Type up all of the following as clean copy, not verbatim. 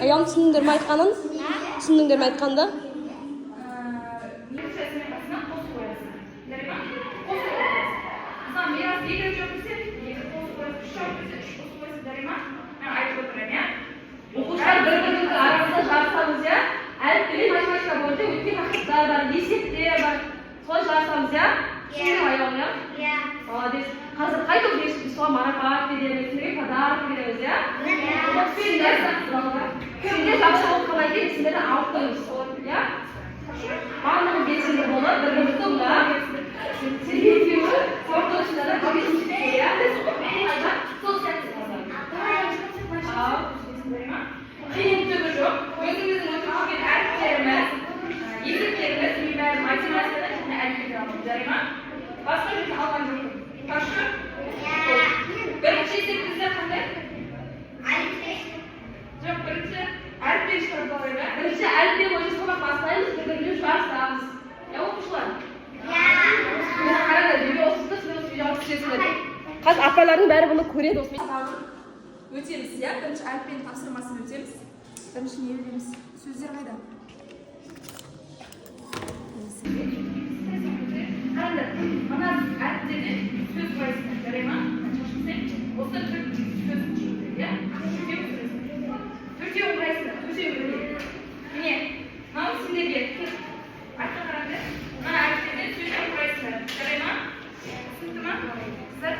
қоямын. Түсіндіңдер ме айтқанын? Түсіндіңдер ме айтқанды? Оқушылар бір-бірінің арасында жарысамыз, я? Әліппемен математика бойынша өткен тақырыптар бар, есептер бар. Солай жарысамыз, я? Түсіндіңіз ме аяғым, я? Иә. Молодец. Қазір қай топ десіз, соған марапат береміз, сіздерге подарок береміз, я? Иә. Сендер жақсы оқығаннан кейін сендерді алып қойыңыз, я? Барлығы белсенді болып, бір-бірімізді ұлап, сендер екеуі спорт ойыншыларда көбейсіздер, я? Сол сәтті қазір. Қиын түгі жоқ. Өзіңіздің өтіп жүрген әріптеріміз, есептеріміз, мен бәрі математикадан және әліпбиді алдым, жарай ма? Басқа жерден алған жоқпын. Басқа? Бірінші есепіңізде қандай? Жоқ, бірінші әліпбе шығарып алайын ба? Бірінші әліпбе бойынша сабақ бастаймыз, бір-бірімен жарысамыз. Я оқушылар? Қараңдар, үйге осында сіздер осы видеоны түсіресіңдер. Қазір апайлардың бәрі бұны көреді осымен. Өтеміз, я? Бірінші әліппенің тапсырмасын өтеміз. Бірінші не білеміз? Сөздер қайда? Қараңдар, мына әріптерде сөз қойсыңдар, жарай ма? Осы төрт сөз қойсыңдар, я? Төртеуін қойсыңдар, төртеуін. Міне, мынау сендерге. Артқа қараңдар. Мына әріптерде сөздер қойсыңдар, жарай ма? Түсінді ма? Қыздар?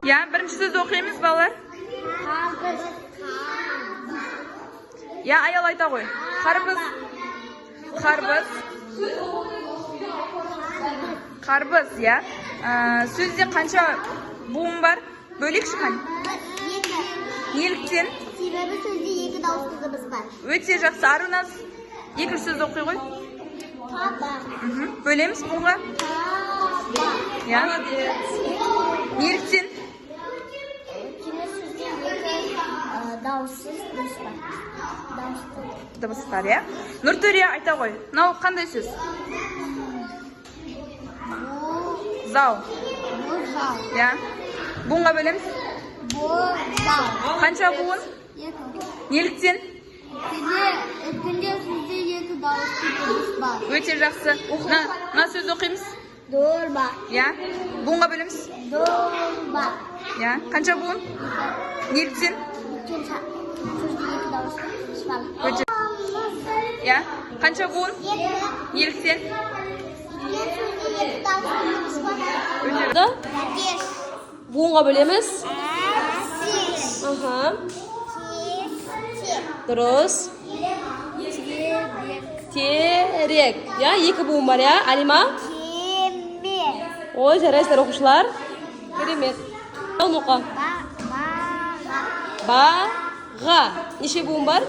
Ya, birinchi so'zni o'qiymiz, bolalar. Ya, ayol ayta qo'y. Qarbiz. Qarbiz. Qarbiz, ya. So'zda qancha bugun bor? Bo'likchi qani? Neliktен? Sebebi so'zda ikki davoqizimiz bor. O'ta yaxshi. Arunaz ikkinchi so'zni o'qiy qo'y. Taba. Bo'lamiz bunga? Taba. Ya. Neliktен? Davoqsiz ish bor. Davoqsiz bor, ya. Nurturiya ayta qo'y. Nau qanday so'z? Zau. Bu zau. Ya. Bunga bo'lamiz? Bu zau. Qancha bugun? Neliktен? Sizde iki davoqsiz bor. O'ta yaxshi. Na so'z o'qiymiz? Dorba. Ya. Bunga bo'lamiz? Dorba. Ya. Qancha bugun? Neliktен? Sizde iki davoqsiz bor. Ya. Qancha buun? 70. Buğunga bölemiz. Aha. Terus terek. Ya, iki buğum var ya. Alima. Oy, jarayızlar okuşlar. Keremet. Al oqa. Bağa. Neçe buğum var?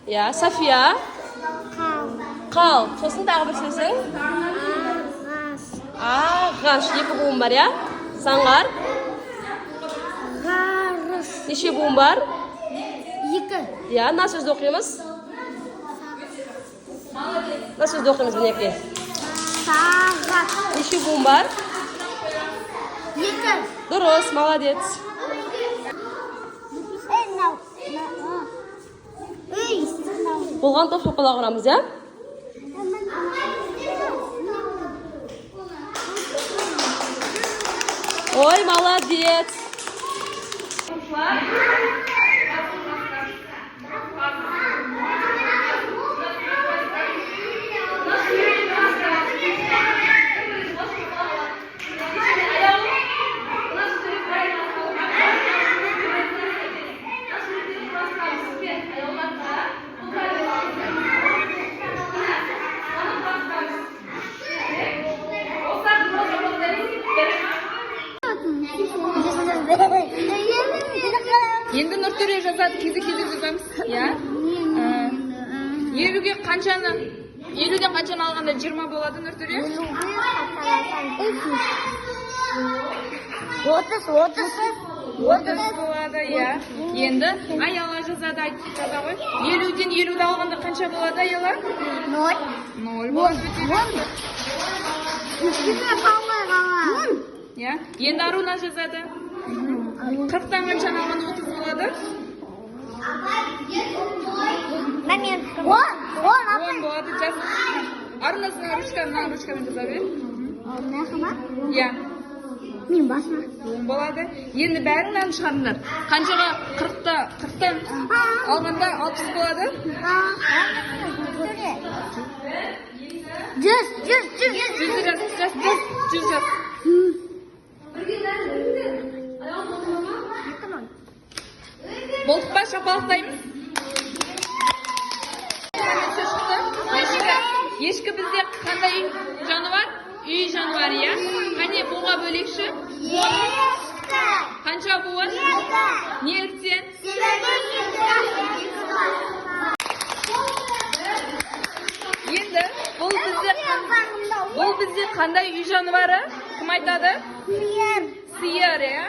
Ya, Safiya. Qal. So'sin tag'i bir so'zing. Ağaç. Iki buğum var ya. Sangar. Neçe buğum var? Ya, nasıl sözde okuyamiz? Nasıl sözde okuyamiz buniki? Neçe buğum var? Durus, молодец. Bo'lgan top so'qaloq uramiz ya. Oy, молодец. Endi Nurturiya жазады, кезек-кезек жазамыз. Ya. 50ге qanchani? 50ден qanchani alganda 20 bo'ladi Nurturiya? 30 bo'ladi, ya. Endi ayollar жазады, aytib жаза qo'y. 50ден 50 alganda qancha bo'ladi ayollar? 0 bo'ladi. Ya. Endi Aruna жазады. 40dan qanchani alganda 30 bo'ladi? 10 bo'ladi. Jaz. Aruna ruchkadan jazaver. Ya. Men basma. 10 bo'ladi. Endi baridan chiqaringlar. Qanchaga 40dan alganda 60 bo'ladi? Just. Bo'ldi pa, shapaloqlaymiz. Ешкі бізде қандай жануар? Үй жануары, ya. Қане буға бөлекші? Қанша буы? Неліктен? Енді бұл бізде қандай үй жануары? Кім айтады? Сиыр, ya.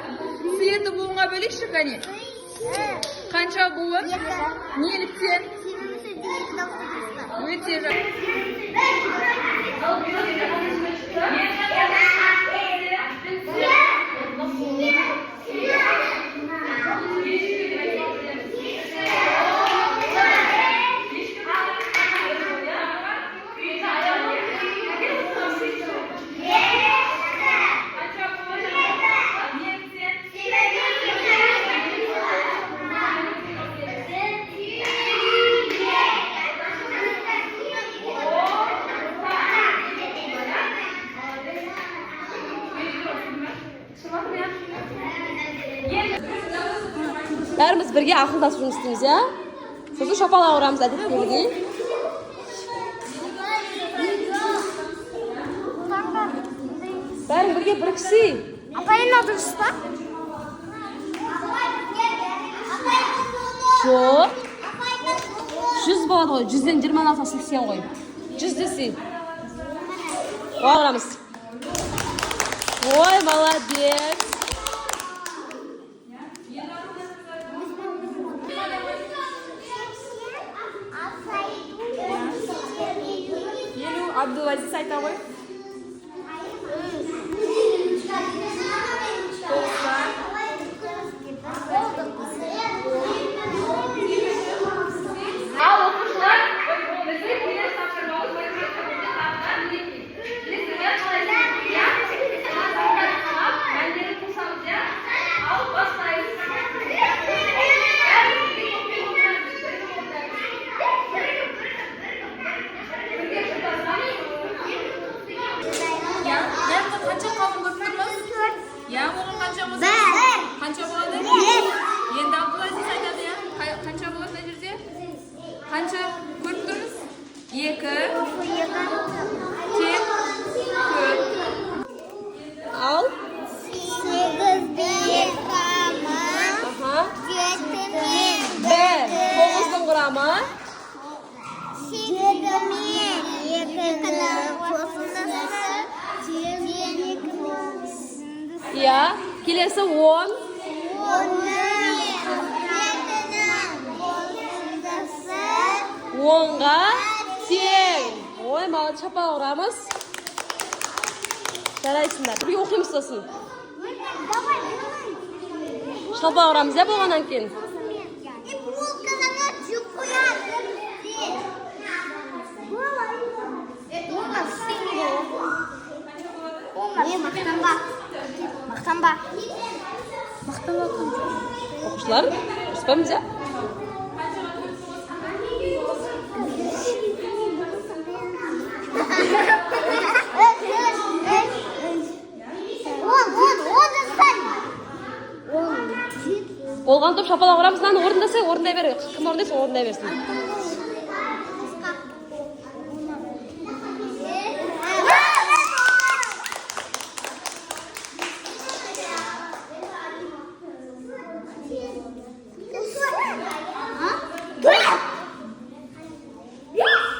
Сиырды буға бөлекші, қане? Қанша буы? Неліктен? Өте жақсы. Bərimiz birgə axıldasıb istəyimiz ya. So'zi shapaloq uramiz adetdagidek. Bari birga birikisi. Apayın adresi var. Yo'q. 100 bo'ladi qo'y. 100dan 20 alsa 80 qo'y. 100 desi. Uramiz. Voy, молодец. Abdulaziz ayta qo'y. Al o'quvchilar, bizning kelasi topshirmamiz boshlaymiz. Iya, kelesi 10. 10가 тең. Ой, молодец, шапалақ ұрамыз. Жарайсыңдар. Бірге оқимыз сосын. Шапалақ ұрамыз, болғаннан кейін. Мақтанба. Оқушылар, ұрыспаймыз, я? Болған топ шапалақ ұрамыз, орындаса, орындай бер. Кім орындайса, орындай берсін.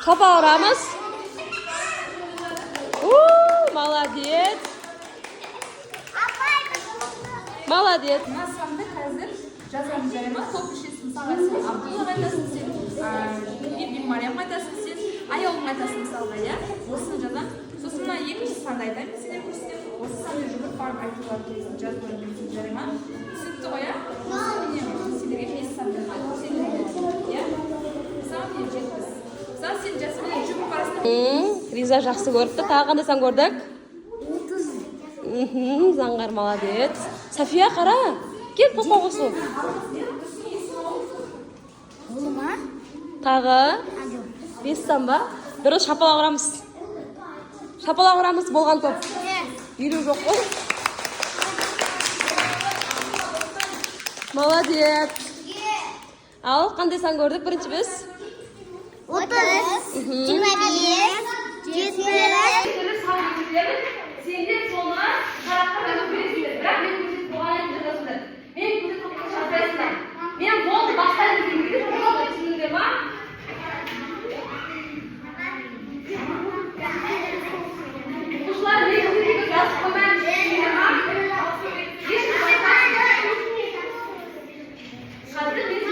Шапалақ ұрамыз. Молодец. Молодец. Масамды қазір жазамыз жарайма. Топ үшесін мысалға сен Абдуллаға айтасың, сен Марияға айтасың, сен Аяулыңа айтасың мысалға, иә? Осыны жазам. Сосын мына екінші санды айтайын, сендер көрсетем. Осы санды жүгіріп барып айтулар кезін жазып көрсетем жарайма. Түсінікті ғой, иә? Сендерге 5 санды көрсетем, иә? Мысалы мен жетпіс. Мысалы сен жасымен жүгіріп барасың. Риза жақсы көріпті. Тағы қандай сан көрдік? Заңғар, молодец. София, қара. Кел, қосқа қосу. Тағы 5 сан ба? Бір шапалақ ұрамыз. Шапалақ ұрамыз, болған топ. Елу жоқ қой. Молодец. Ал, қандай сан көрдік бірінші біз? 30, 25, 70. Сендер соны қараққа